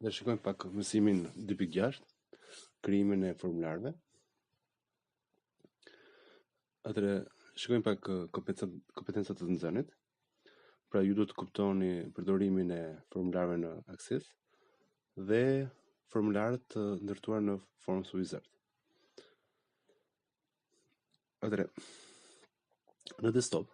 Dhe shikojmë pak mësimin 2.6, krijimin e formularëve. Atëre shikojmë pak kompetencat të nxënit. Pra ju duhet të kuptoni përdorimin e formularëve në Access dhe formularët të ndërtuar në Forms Wizard. Atëre në desktop,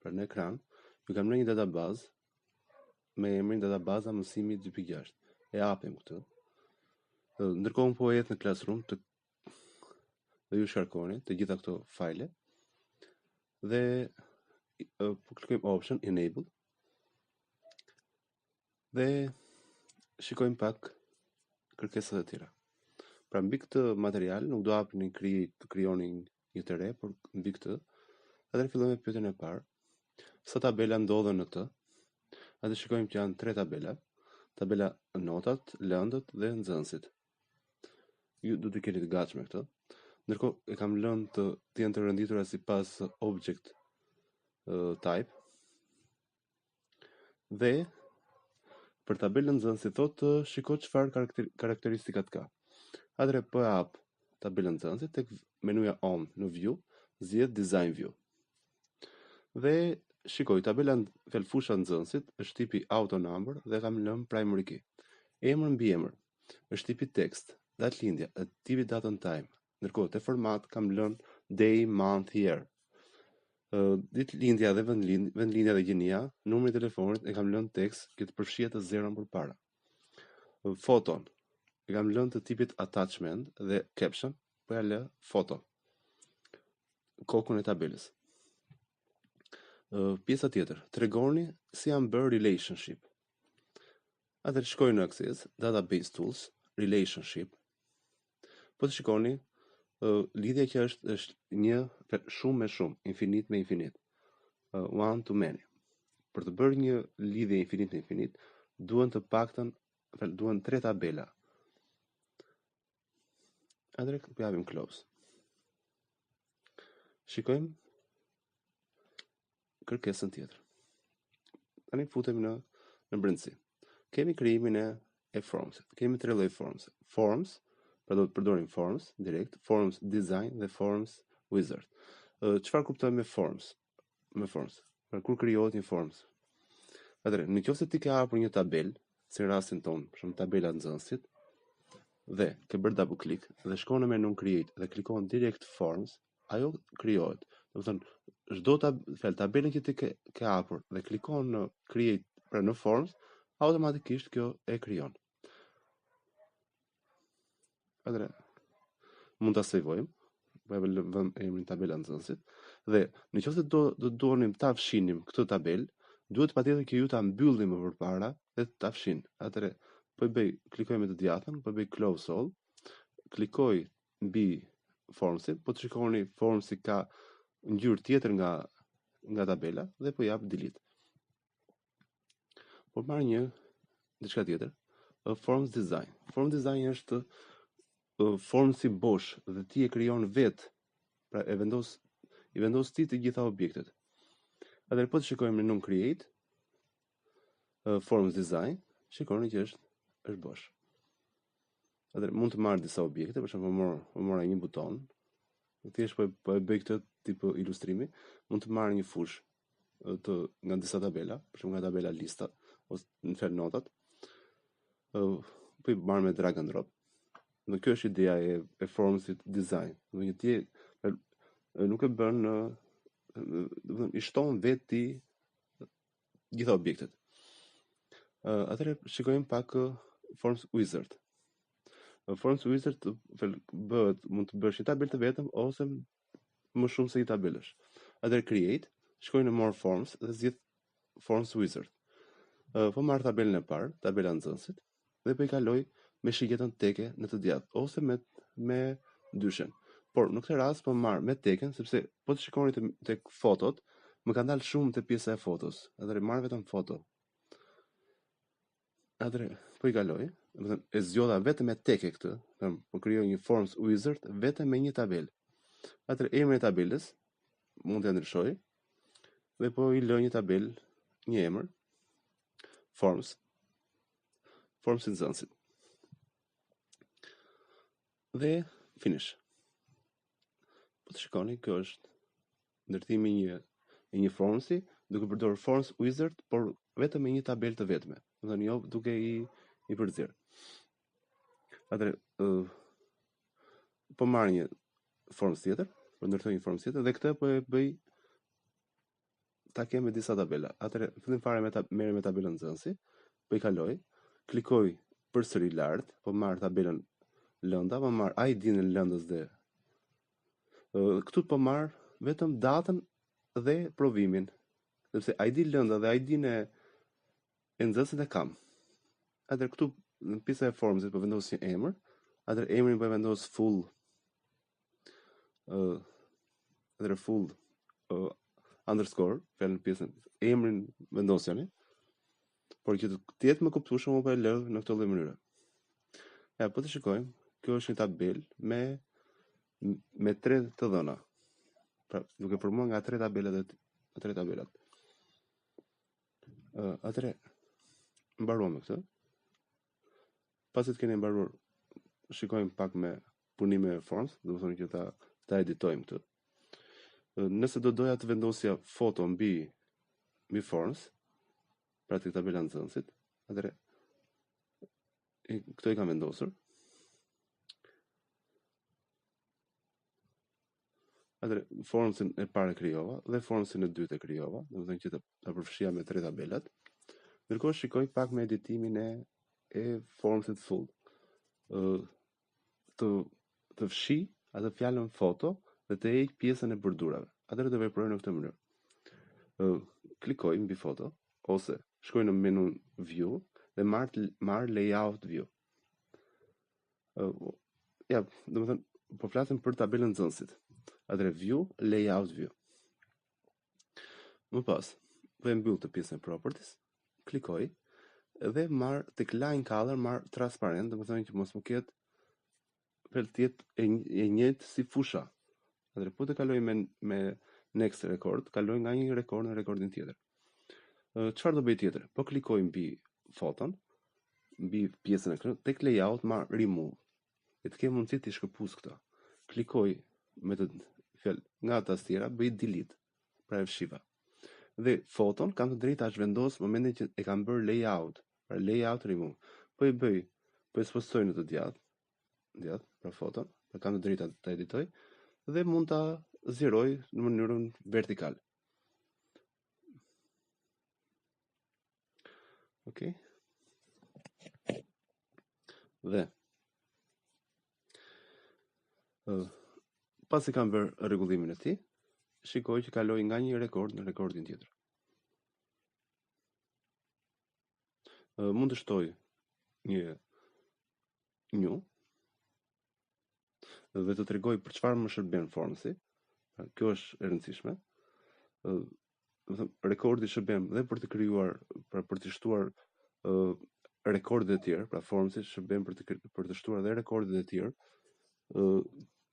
pra në ekran, ju kam lënë një databazë me emrin databaza mësimi 2.6. E hapim këtë. Ndërkohë po jetë në Classroom dhe ju shkarkoni të gjitha këto fajle dhe po klikojmë option enable dhe shikojmë pak kërkesat e tjera. Pra mbi këtë material nuk do hapni të krijoni një të re, por mbi këtë atëherë fillojmë me pyetjen e parë. Sa tabela ndodhen në të? Atë shikojmë që janë 3 tabela. Tabela notat, lëndët dhe nxënësit. Ju do të keni të gatshme këtë. Ndërkohë e kam lënë të jenë të renditura sipas object type. Dhe për tabelën nxënësit thotë shiko çfarë karakteristikat ka. Atëherë po e hap tabelën nxënësit tek menuja home në view, zgjedh design view. Dhe shikoj tabela fusha nxënësit është tipi auto number dhe kam lënë primary key. Emër mbi emër është tipi text, datë lindja, tipi date and time. Ndërkohë te format kam lënë day, month, year. Ditë lindja dhe vendlindja dhe gjenia, numri i telefonit e kam lënë text që të përfshihet të 0 përpara. Foton e kam lënë të tipit attachment dhe caption, po ja lë foto. Kokën e tabelës. Pjesa tjetër, tregoni si janë bërë relationship. Atëherë shkoj në Access, Database Tools, Relationship. Po të shikoni, lidhja që është një shumë me shumë, infinite me infinite. One to many. Për të bërë një lidhje infinite me infinite, duhen 3 tabela. Atëherë po japim close. Shikojmë kërkesën tjetër. Tani futemi në brendësi. Kemi krijimin e forms. Kemi 3 lloj forms. Forms, pra do të përdorim forms direkt, forms design dhe forms wizard. Çfarë kuptojmë me forms? Me forms. Pra kur krijohet një forms. Atëherë, nëse ti ke hapur një tabel, si në rastin ton, për shembull tabela nxënësit, dhe ke bërë double click dhe shkon në menun create dhe klikon direkt forms, ajo krijohet. Do të thonë çdo tabelën që ti ke hapur dhe klikon në create pra në forms, automatikisht kjo e krijon. Atëherë mund ta sejvojmë, vëmë emrin tabela nxënësit dhe nëse do donim ta fshinim këtë tabelë, duhet patjetër që ju ta mbyllim më përpara dhe ta fshin. Atëherë po i bëj, klikoj me të djathtën, po i bëj close all, klikoj mbi formsin, po të shikoni formsi ka ngjyrë tjetër nga tabela dhe po jap delete. Po marr diçka tjetër, forms design. Form design është formsi bosh dhe ti e krijon vetë. Pra i vendos ti të gjitha objektet. Atëherë po të shikojmë menun create, forms design, shikoni që është bosh. Atëherë mund të marr disa objekte, për shembull mora një buton. Thjesht po e bëj këtë tip ilustrimi, mund të marr një fush nga disa tabela, për shembull nga tabela lista ose në fjalë notat. Po i marr me drag and drop. Në kjo është ideja e formsit design. Do një ti nuk e bën i shton vetë ti gjitha objektet. Atëherë shikojmë pak Forms Wizard. Forms Wizard mund të bësh një tabelë të vetëm ose më shumë se një tabelësh. Atëherë create, shkoj në more forms dhe zgjidh Forms Wizard. Po marr tabelën e parë, tabela nxënësit, dhe po i kaloj me shijetën teke në të djathtë ose me dyshen. Por në këtë rast po marr me teken sepse po të shikoni tek fotot, më ka dalë shumë te pjesa e fotos. Atëherë marr vetëm foto. Atëherë po i kaloj, do të thënë e zgjodha vetëm me teke këtë, po krijoj një Forms Wizard vetëm me një tabelë. Atëherë emri i tabelës mund të ndryshoj dhe po i lë një tabelë, një emër, Forms forms i nxënësit. Dhe finish. Po të shikoni, kjo është ndërtimi i një formsi duke përdorur Forms Wizard, por vetëm me një tabelë të vetme. Do të thënë jo duke i përzierë. Atëherë po marr një forms tjetër, po ndërtoj një forms tjetër dhe këtë po e bëj ta kem me disa tabela. Atëherë fillim fare merrem me tabelën nxënësi, po i kaloj, klikoj përsëri lart, po marr tabelën lënda, po marr ID-n e lëndës dhe këtu po marr vetëm datën dhe provimin, sepse ID lënda dhe ID-n e nxënësit e kam. Atëherë këtu në pjesa e formsit po vendos një emër, atëherë emrin po e vendos full underscore, fjalë në pjesën emrin vendosjani, por që të jetë më kuptueshëm unë po e lë në këtë lloj mënyre. Ja, po të shikojmë, kjo është një tabelë me 3 të dhëna. Pra, duke formuar nga 3 tabelat atëre mbaruam me këtë. Pasi të keni mbaruar, shikojmë pak me punime forms, do të thonë që ta editojmë këtë. Nëse do doja të vendosja foto mbi forms, pra të tabela nxënësit, atëre këto i kam vendosur. Atëre formsin e parë krijova dhe formsin e dytë e krijova, do të thënë që ta përfshija me 3 tabelat. Ndërkohë shikoj pak me editimin e formsit full. Të fshi atë fjalën foto dhe të heq pjesën e bordurave. Atëherë do veproj në këtë mënyrë. Klikoj mbi foto ose shkoj në menun view dhe marr layout view. Ja, domethënë po flasim për tabelën nxënësit. Atëherë view, layout view. Më pas, do e mbyll të pjesën e properties, klikoj dhe marr tek line color, marr transparent, domethënë që mos më ketë për të jetë e njëjtë si fusha. Atëherë po të kaloj me next record, kaloj nga një rekord në rekordin tjetër. Çfarë do bëj tjetër? Po klikoj mbi foton, mbi pjesën e këtu, tek layout marr remove. E të kem mundësi të shkëpuz këto. Klikoj me të fjalë nga tastiera, bëj delete, pra e fshiva. Dhe foton kam të drejtë ta zhvendos momentin që e kam bërë layout, pra layout remove. Po e spostoj në të djathtë, pra foton, pra kam të drejtë ta editoj dhe mund ta zgjeroj në mënyrën vertikal. Okej. Dhe pasi kam bërë rregullimin e tij, shikoj që kaloj nga një rekord në rekordin tjetër. Mund të shtoj një new dhe të tregoj për çfarë më shërben formsi. Kjo është e rëndësishme. Rekordi shërben dhe për të krijuar, pra për të shtuar rekordet e tjerë, pra formsi shërben për të shtuar dhe rekordet e tjerë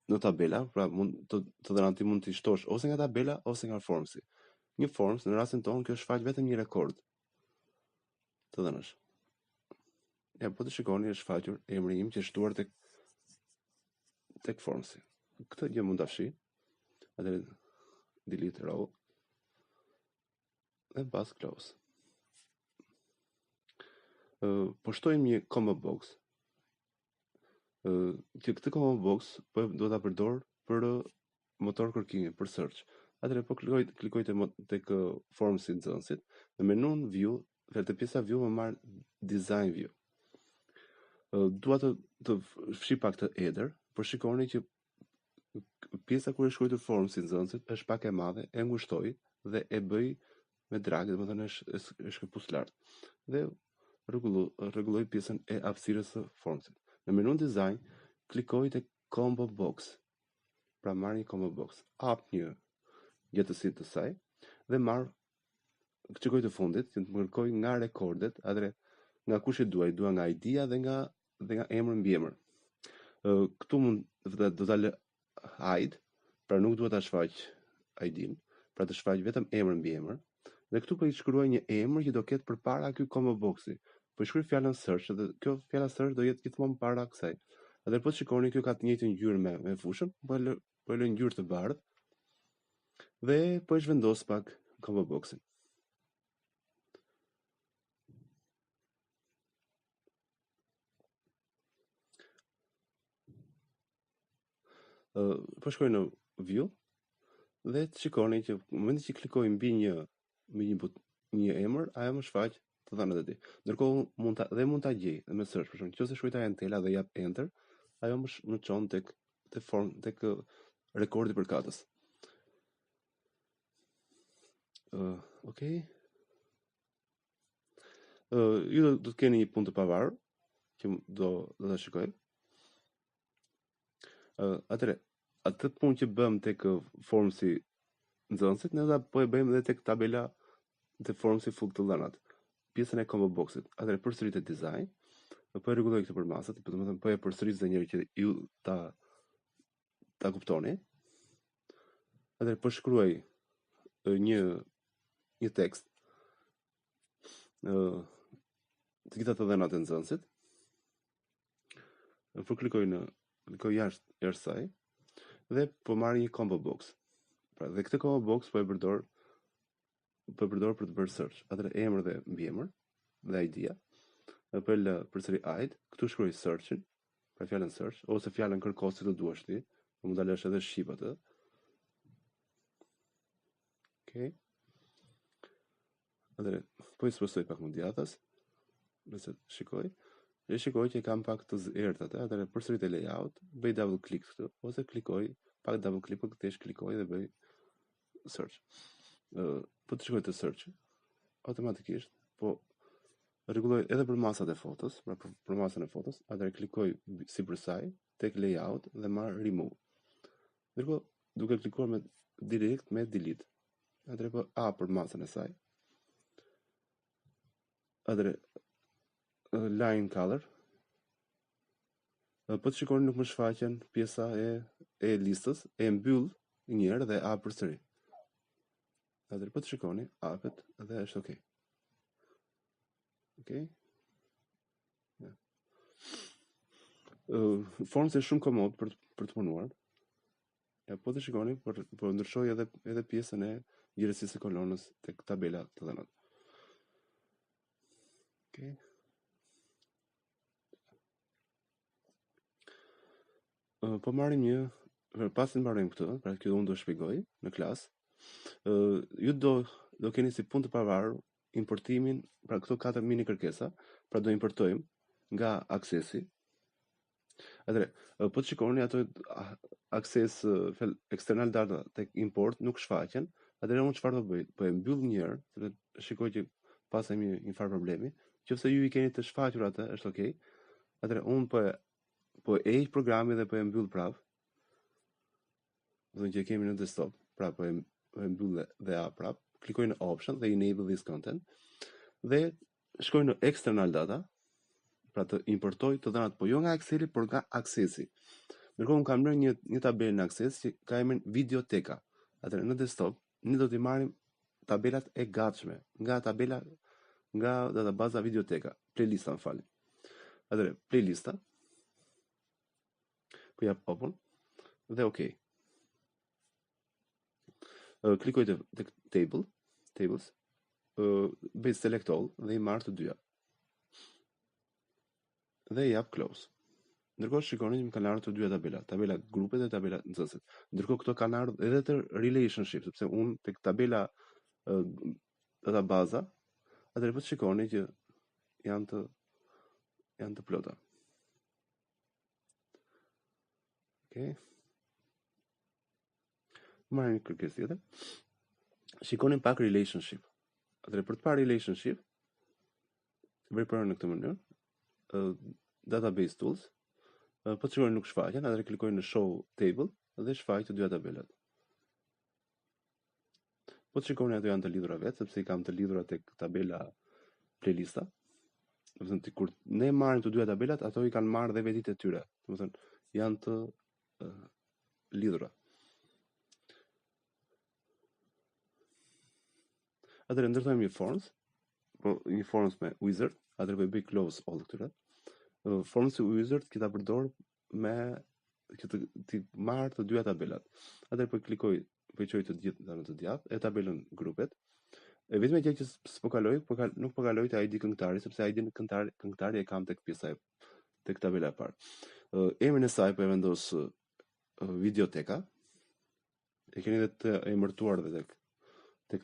në tabela, pra të dhënat ti mund t'i shtosh ose nga tabela ose nga formsi. Një forms në rastin tonë kjo shfaq vetëm një rekord të dhënash. Ja, po të shikoni është shfaqur emri im që është shtuar tek formsi. Këtë gjë mund ta fshi. Atëherë delete row dhe pas close. Po shtojmë një combo box. Që këtë combo box do ta përdor për motor kërkimi, për search. Atëherë po klikoj tek formsi i nxënësit, në menun view, te pjesa view më marr design view. Dua të fshi pak të header, por shikoni që pjesa kur e shkruaj formsi i nxënësit është pak e madhe, e ngushtoj dhe e bëj me drag, domethënë është shkëpuz lart. Dhe rregulloj pjesën e hapësirës së formsit. Në menun design klikoj tek combo box. Pra marr një combo box, hap një gjatësi të saj dhe marr shikoj të fundit, që të më kërkoj nga rekordet, atëre nga kush e dua nga ID-ja dhe nga emri mbi emër. Këtu do ta lë hide, pra nuk dua ta shfaq ID-n, pra të shfaq vetëm emrin mbi emër. Dhe këtu po i shkruaj një emër që do ketë përpara ky combo boxi. po shkruaj fjalën search dhe kjo fjala search do jetë gjithmonë para kësaj. Edhe po shikoni kjo ka të njëjtën ngjyrë me fushën, po e lë ngjyrë të bardhë. Dhe po e zhvendos pak combo boxin. Po shkoj në view dhe të shikoni që në momentin që klikoj mbi një emër, ajo më shfaq të dhënat e tij. Ndërkohë mund ta gjej dhe me search, për shembull, nëse shkruaj entela dhe jap enter, ajo më çon tek rekordi për katës. Okej. Ju do të keni një punë të pavarur që do ta shikoj. Atëre, atë punë që bëm tek formsi nxënësit, ne po e bëjmë edhe tek tabela te formsi fut të dhënat. Pjesën e combo boxit. Atëre përsërit e design, po e rregulloj këtë për masat, domethënë po e përsëris dhe njëri që ju ta kuptoni. Atëre po shkruaj një tekst të gjitha të dhënat e nxënësit. Po klikoj jashtë saj dhe po marr një combo box. Pra, dhe këtë combo box po e përdor për të bërë search. Atëre emër dhe mbiemër dhe ID-a. Po e lë përsëri ID, këtu shkruaj search-in, pra fjalën search ose fjalën kërko si do duash ti, mund ta lësh edhe shqip atë. Okej. Atëre, po i spostoj pak më djathtas. Nëse shikoj. E shikoj që kam pak të errët atë, atëherë përsërit e layout, bëj double click këtu, ose klikoj, pak double click, po këtesh klikoj dhe bëj search. Po të shkoj të search, automatikisht, po rregulloj edhe për masat e fotos, pra për masën e fotos, atëherë klikoj sipër saj, tek layout dhe marr remove. Ndërkohë, duke klikuar direkt me delete. Atëherë po A për masën e saj. Atëherë line color. Po të shikoni nuk më shfaqen pjesa e listës, e mbyll një herë dhe A përsëri. Atëherë po të shikoni, hapet dhe është okay. Okej. Forms është shumë komod për të punuar. Ja, po të shikoni, po ndryshoj edhe pjesën e gjërësisë së kolonës tek tabela të dhënat. Okej. Po marrim pasi mbarojmë këtë, pra kjo unë do shpjegoj në klasë. Ju do keni si punë të pavarur importimin, pra këto 4 mini kërkesa, pra do importojmë nga aksesi. Atëre, po të shikoni ato akses external data tek import nuk shfaqen, atëre unë çfarë do bëj? Po e mbyll një herë, sepse shikoj që pasaj një farë problemi. Nëse ju i keni të shfaqur atë, është okay. Atëre unë po e heq programin dhe po e mbyll prapë. Do të thonë që e kemi në desktop, pra po e mbyll dhe A prapë. Klikoj në option dhe enable this content dhe shkoj në external data, pra të importoj të dhënat, po jo nga Excel-i, por nga aksesi. Ndërkohë unë kam lënë një tabelë në akses që ka emrin videoteka. Atëherë në desktop ne do t'i marrim tabelat e gatshme nga databaza videoteka, playlista, më falni. Atëherë playlista, po jap open dhe okay. Klikoj tek tables, bëj select all dhe i marr të dyja. Dhe jap close. Ndërkohë shikoni që më kanë ardhur të dyja tabela grupet dhe tabela nxënësit. Ndërkohë këto kanë ardhur edhe të relationship, sepse unë tek tabela databaza, atëherë po shikoni që janë të plota. Okej. Marrim një kërkesë tjetër. Shikoni pak relationship. Atëherë për të parë relationship, veprojnë në këtë mënyrë. Database tools. Po të shikoni nuk shfaqen, atëherë klikoj në show table dhe shfaq të dyja tabelat. Po të shikoni ato janë të lidhura vetë, sepse i kam të lidhura tek tabela playlista. Domethënë kur ne marrim të dyja tabelat, ato i kanë marrë dhe vetit e tyre. Domethënë janë të lidhura. Atëherë ndërtojmë një forms me wizard, atëherë po I bëj close all këtyre. Forms user që ta përdor me që të marr të dyja tabelat. Atëherë po klikoj, po I çoj të gjithë në të djathtë e tabelën grupet. E vetme gjë që s'po kaloj, nuk po kaloj te ID këngëtari, sepse ID në këngëtari e kam tek pjesa tek tabela e parë. Emrin e saj po e vendos videoteka. E keni edhe të emërtuar edhe tek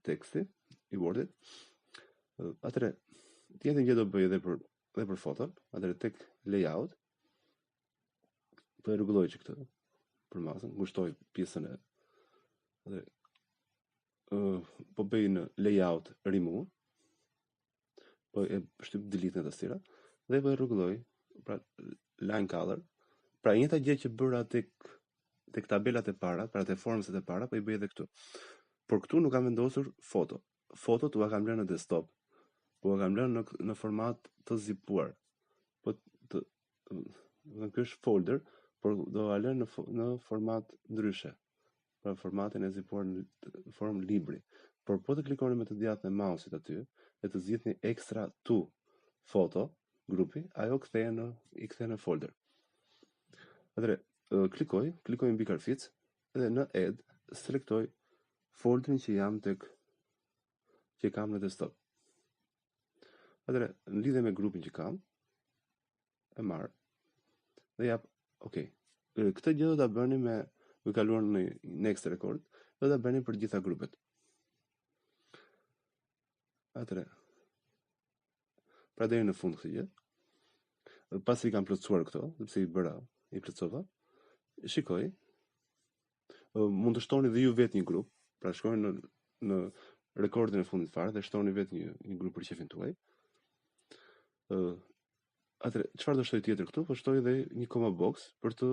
teksti I Wordit. Atëherë, tjetër gjë do bëj edhe për foto, atëherë tek layout po e rregulloj që këtë për masën, ngushtoj pjesën e po bëj në layout remove, po e shtyp delete në tastiera dhe po e rregulloj pra line color. Pra e njëjta gjë që bëra tek tabelat e para, pra te formset e para, po I bëj edhe këtu. Por këtu nuk kam vendosur foto. Fotot u kam lënë në desktop. Po u kam lënë në format të zipuar. Po kjo është folder, por do ta lë në format ndryshe. Pra formatin e zipuar në formë libri. Por po të klikoni me të djathtë me mouse-it aty e të zgjidhni extra to photo grupi, ajo I kthej në folder. Atëherë klikoj mbi karficë dhe në add selektoj folderin që jam që kam në desktop. Atëherë në lidhje me grupin që kam e marr dhe jap OK. Këtë gjë do ta bëni me kaluar në next record, do ta bëni për gjitha grupet. Atëherë pra deri në fund këtë gjë. Pasi kam plotësuar këto, sepse I plotësova, shikoj, mund të shtoni dhe ju vetë një grup, pra shkojnë në rekordin e fundit fare dhe shtoni vetë një grup për qefin tuaj. Atëherë, çfarë do shtoj tjetër këtu? Po shtoj edhe një comma box për të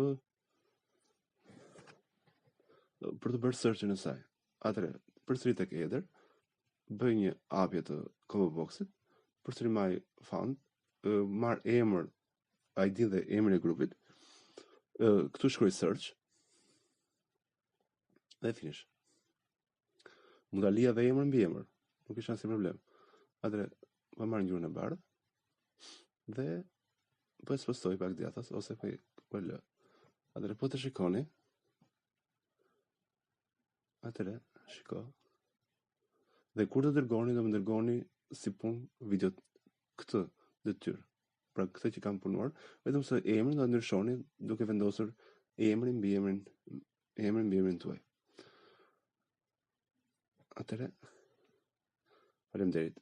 bërë search-in e saj. Atëherë, përsëri tek header, bëj një hapje të comma box-it, përsëri maj found, marr emër, ID dhe emrin e grupit. Këtu shkruaj search dhe finish. Mund ta lija dhe emër mbi emër, nuk është asnjë problem. Atëherë, po marr ngjyrën e bardhë dhe po e spostoj pak djathtas ose po lë. Atëherë po të shikoni. Atëherë, shiko. Dhe kur të dërgoni, do më dërgoni si punë video këtë detyrë. Pra këtë që kam punuar, vetëm se emrin do ndryshoni duke vendosur emrin mbi emrin tuaj. Atëherë, faleminderit.